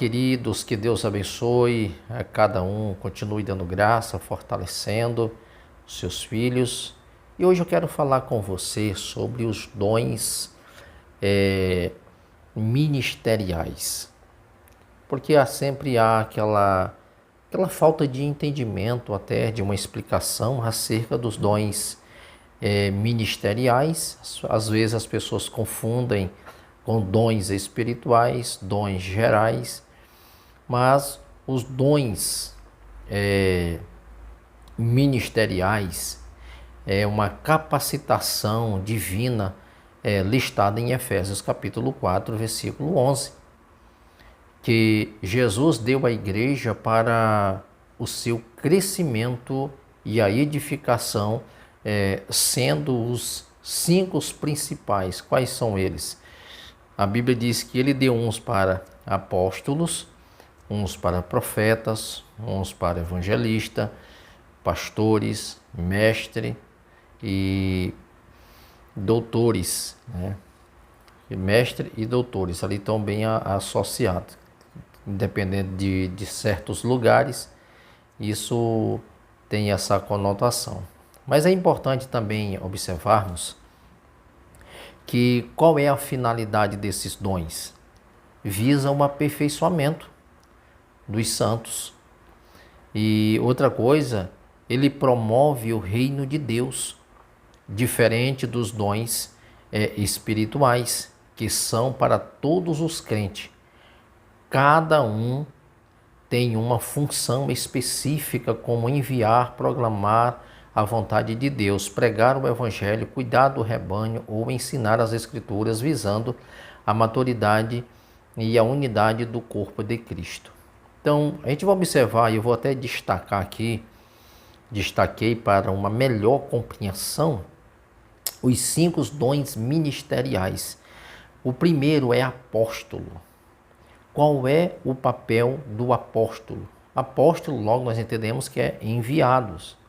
queridos, que Deus abençoe a cada um, continue dando graça, fortalecendo os seus filhos. E hoje eu quero falar com você sobre os dons ministeriais, porque sempre há aquela falta de entendimento, até de uma explicação acerca dos dons ministeriais. Às vezes as pessoas confundem com dons espirituais, dons gerais, mas os dons ministeriais é uma capacitação divina listada em Efésios capítulo 4, versículo 11, que Jesus deu à igreja para o seu crescimento e a edificação, sendo os 5 principais. Quais são eles? A Bíblia diz que ele deu uns para apóstolos, uns para profetas, uns para evangelistas, pastores, mestre e doutores, né? Mestre e doutores, ali estão bem associados, independente de certos lugares, isso tem essa conotação. Mas é importante também observarmos que qual é a finalidade desses dons? Visa um aperfeiçoamento dos santos. E outra coisa, ele promove o reino de Deus, diferente dos dons espirituais, que são para todos os crentes. Cada um tem uma função específica, como enviar, proclamar a vontade de Deus, pregar o evangelho, cuidar do rebanho ou ensinar as escrituras, visando a maturidade e a unidade do corpo de Cristo. Então, a gente vai observar, e eu vou até destacar aqui, destaquei para uma melhor compreensão, os 5 dons ministeriais. O primeiro é apóstolo. Qual é o papel do apóstolo? Apóstolo, logo nós entendemos que é enviados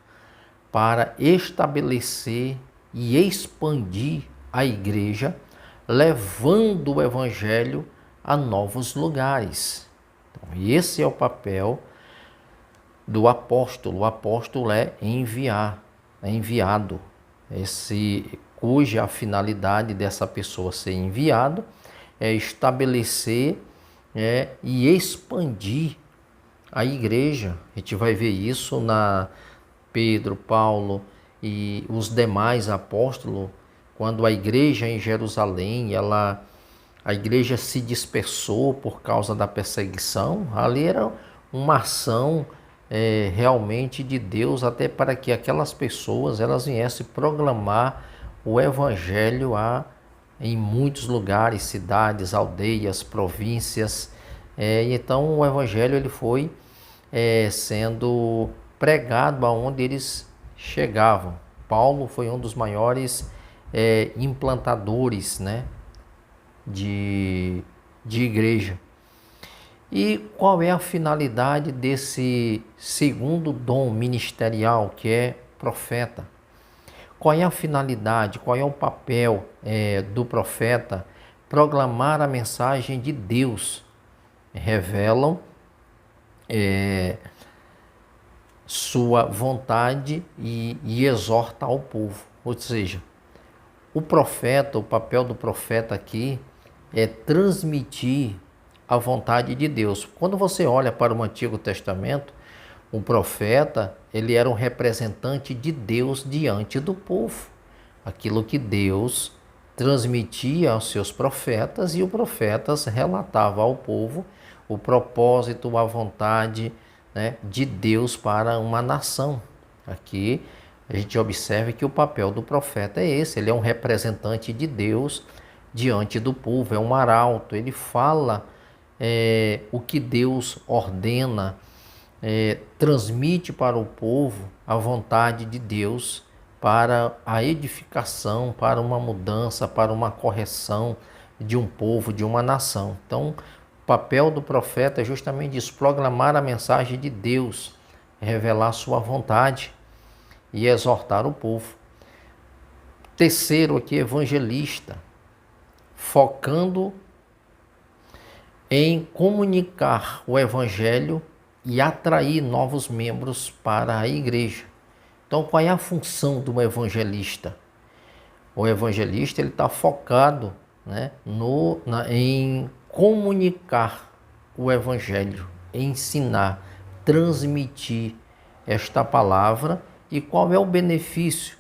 para estabelecer e expandir a igreja, levando o evangelho a novos lugares. Então, esse é o papel do apóstolo. O apóstolo é enviar, é enviado, cuja a finalidade dessa pessoa ser enviado é estabelecer e expandir a igreja. A gente vai ver isso na Pedro, Paulo e os demais apóstolos, quando a igreja em Jerusalém, a igreja se dispersou por causa da perseguição. Ali era uma ação realmente de Deus, até para que aquelas pessoas elas viessem proclamar o evangelho em muitos lugares, cidades, aldeias, províncias. Então o evangelho ele foi sendo pregado aonde eles chegavam. Paulo foi um dos maiores implantadores, né, de igreja. E qual é a finalidade desse segundo dom ministerial, que é profeta? Qual é a finalidade, qual é o papel do profeta? Proclamar a mensagem de Deus. Revelam sua vontade e exorta ao povo. Ou seja, o profeta, o papel do profeta aqui é transmitir a vontade de Deus. Quando você olha para o Antigo Testamento, o profeta, ele era um representante de Deus diante do povo. Aquilo que Deus transmitia aos seus profetas, e os profetas relatavam ao povo o propósito, a vontade, né, de Deus para uma nação. Aqui a gente observa que o papel do profeta é esse, ele é um representante de Deus diante do povo, é um arauto, ele fala o que Deus ordena, transmite para o povo a vontade de Deus para a edificação, para uma mudança, para uma correção de um povo, de uma nação. Então, o papel do profeta é justamente isso, proclamar a mensagem de Deus, revelar sua vontade e exortar o povo. Terceiro aqui, evangelista, focando em comunicar o evangelho e atrair novos membros para a igreja. Então, qual é a função do evangelista? O evangelista ele está focado, né, em comunicar o evangelho, ensinar, transmitir esta palavra. E qual é o benefício?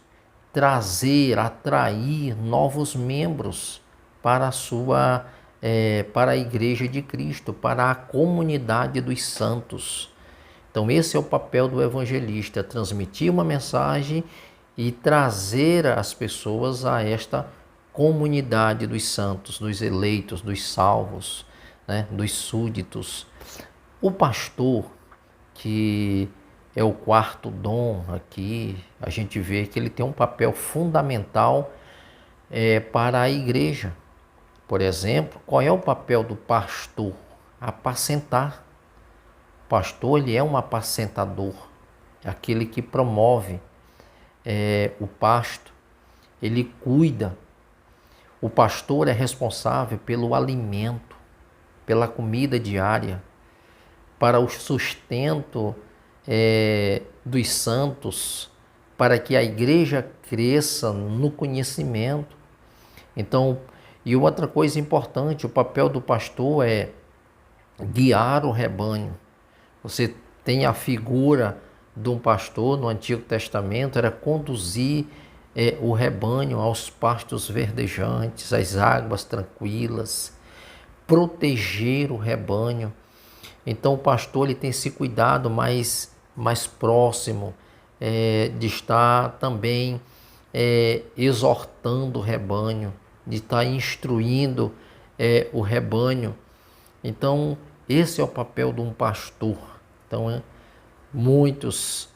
Trazer, atrair novos membros para para a Igreja de Cristo, para a comunidade dos santos. Então esse é o papel do evangelista, transmitir uma mensagem e trazer as pessoas a esta comunidade dos santos, dos eleitos, dos salvos, né, dos súditos. O pastor, que é o quarto dom aqui, a gente vê que ele tem um papel fundamental para a igreja. Por exemplo, qual é o papel do pastor? Apacentar. O pastor ele é um apacentador, aquele que promove o pasto, ele cuida. O pastor é responsável pelo alimento, pela comida diária, para o sustento dos santos, para que a igreja cresça no conhecimento. Então, e outra coisa importante, o papel do pastor é guiar o rebanho. Você tem a figura de um pastor no Antigo Testamento, era conduzir o rebanho aos pastos verdejantes, às águas tranquilas, proteger o rebanho. Então o pastor ele tem esse cuidado mais próximo de estar também exortando o rebanho, de estar instruindo o rebanho. Então esse é o papel de um pastor. Então muitos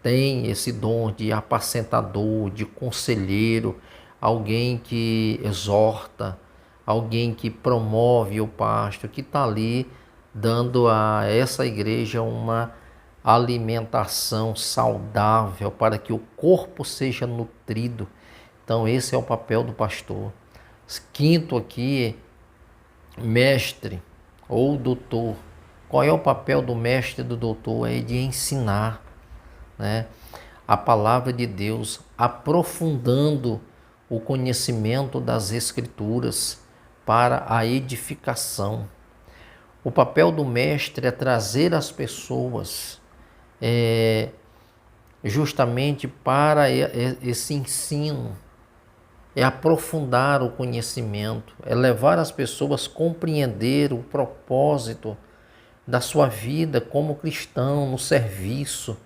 têm esse dom de apacentador, de conselheiro, alguém que exorta, alguém que promove o pasto, que está ali dando a essa igreja uma alimentação saudável para que o corpo seja nutrido. Então esse é o papel do pastor. Quinto aqui, mestre ou doutor. Qual é o papel do mestre e do doutor? É de ensinar, né, a palavra de Deus, aprofundando o conhecimento das Escrituras para a edificação. O papel do mestre é trazer as pessoas justamente para esse ensino, é aprofundar o conhecimento, é levar as pessoas a compreender o propósito da sua vida como cristão, no serviço.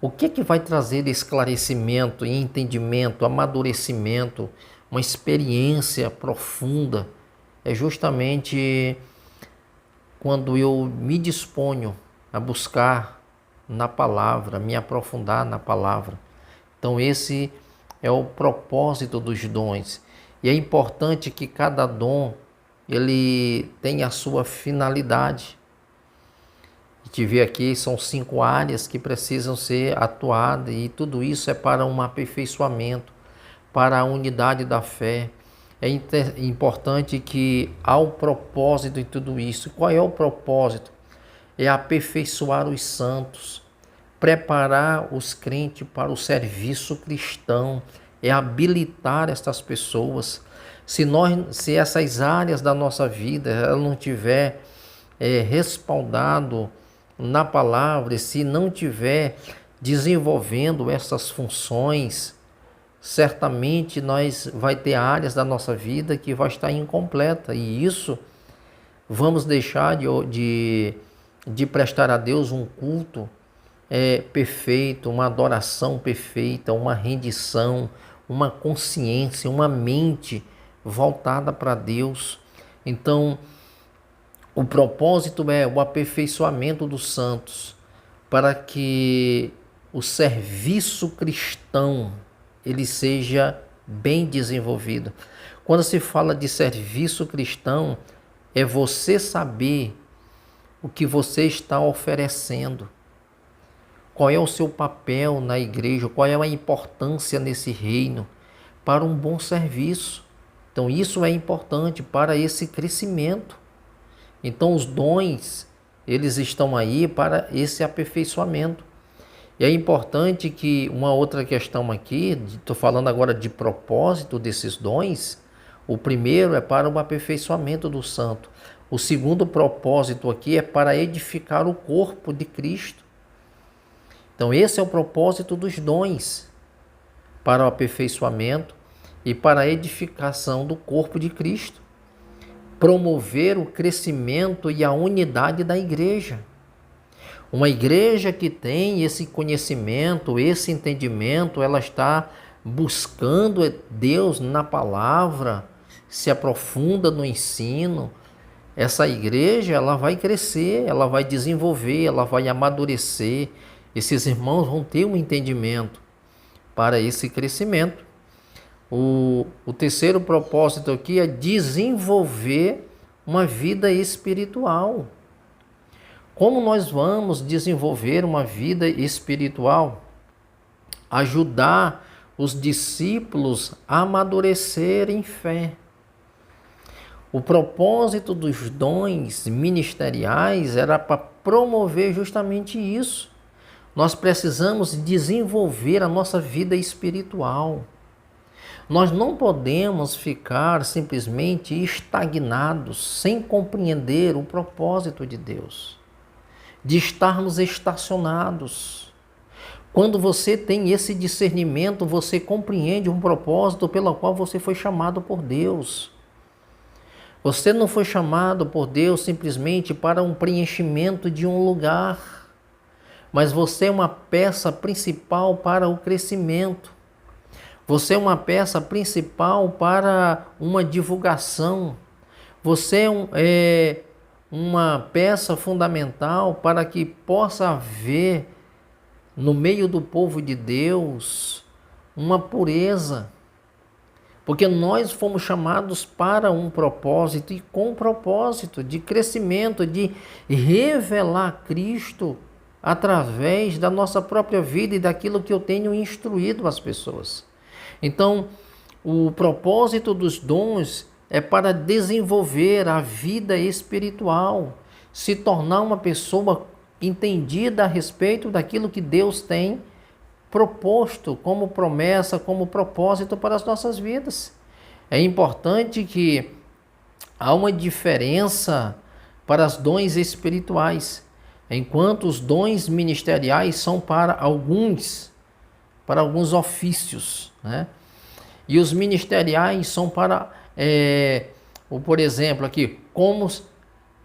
O que vai trazer esclarecimento, entendimento, amadurecimento, uma experiência profunda? É justamente quando eu me disponho a buscar na palavra, me aprofundar na palavra. Então esse é o propósito dos dons. E é importante que cada dom ele tenha a sua finalidade. A gente vê aqui, são 5 áreas que precisam ser atuadas, e tudo isso é para um aperfeiçoamento, para a unidade da fé. É importante que há um propósito em tudo isso. Qual é o propósito? É aperfeiçoar os santos, preparar os crentes para o serviço cristão, é habilitar estas pessoas. Se essas áreas da nossa vida ela não tiver respaldado na palavra, e se não tiver desenvolvendo essas funções, certamente nós vai ter áreas da nossa vida que vai estar incompleta, e isso vamos deixar de prestar a Deus um culto perfeito, uma adoração perfeita, uma rendição, uma consciência, uma mente voltada para Deus. Então, o propósito é o aperfeiçoamento dos santos, para que o serviço cristão ele seja bem desenvolvido. Quando se fala de serviço cristão, é você saber o que você está oferecendo. Qual é o seu papel na igreja? Qual é a importância nesse reino para um bom serviço? Então isso é importante para esse crescimento. Então os dons, eles estão aí para esse aperfeiçoamento. E é importante que uma outra questão aqui, estou falando agora de propósito desses dons, o primeiro é para o aperfeiçoamento do santo. O segundo propósito aqui é para edificar o corpo de Cristo. Então esse é o propósito dos dons, para o aperfeiçoamento e para a edificação do corpo de Cristo. Promover o crescimento e a unidade da igreja. Uma igreja que tem esse conhecimento, esse entendimento, ela está buscando Deus na palavra, se aprofunda no ensino. Essa igreja, ela vai crescer, ela vai desenvolver, ela vai amadurecer. Esses irmãos vão ter um entendimento para esse crescimento. O terceiro propósito aqui é desenvolver uma vida espiritual. Como nós vamos desenvolver uma vida espiritual? Ajudar os discípulos a amadurecer em fé. O propósito dos dons ministeriais era para promover justamente isso. Nós precisamos desenvolver a nossa vida espiritual. Nós não podemos ficar simplesmente estagnados, sem compreender o propósito de Deus, de estarmos estacionados. Quando você tem esse discernimento, você compreende um propósito pelo qual você foi chamado por Deus. Você não foi chamado por Deus simplesmente para um preenchimento de um lugar, mas você é uma peça principal para o crescimento. Você é uma peça principal para uma divulgação. Você é uma peça fundamental para que possa haver no meio do povo de Deus uma pureza. Porque nós fomos chamados para um propósito e com propósito de crescimento, de revelar Cristo através da nossa própria vida e daquilo que eu tenho instruído as pessoas. Então, o propósito dos dons é para desenvolver a vida espiritual, se tornar uma pessoa entendida a respeito daquilo que Deus tem proposto como promessa, como propósito para as nossas vidas. É importante que há uma diferença para os dons espirituais, enquanto os dons ministeriais são para alguns ofícios, né? E os ministeriais são para, por exemplo, aqui, como,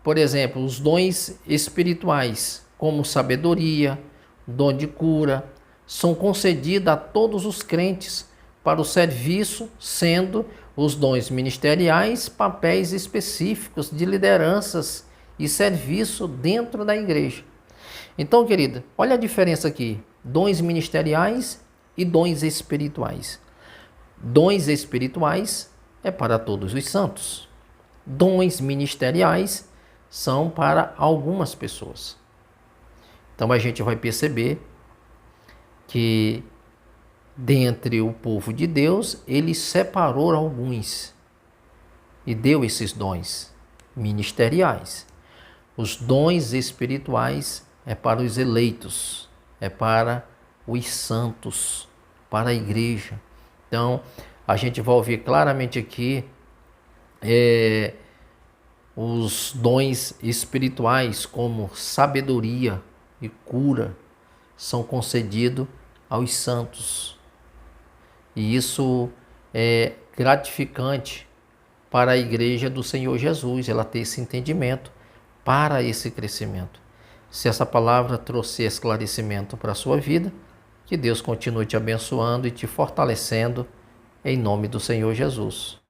por exemplo, os dons espirituais, como sabedoria, dom de cura, são concedidos a todos os crentes para o serviço, sendo os dons ministeriais papéis específicos de lideranças e serviço dentro da igreja. Então, querida, olha a diferença aqui, dons ministeriais e dons espirituais. Dons espirituais é para todos os santos. Dons ministeriais são para algumas pessoas. Então a gente vai perceber que dentre o povo de Deus, ele separou alguns e deu esses dons ministeriais. Os dons espirituais é para os eleitos, é para os santos, para a igreja. Então, a gente vai ouvir claramente aqui os dons espirituais, como sabedoria e cura, são concedidos aos santos. E isso é gratificante para a igreja do Senhor Jesus, ela ter esse entendimento para esse crescimento. Se essa palavra trouxe esclarecimento para a sua vida, que Deus continue te abençoando e te fortalecendo, em nome do Senhor Jesus.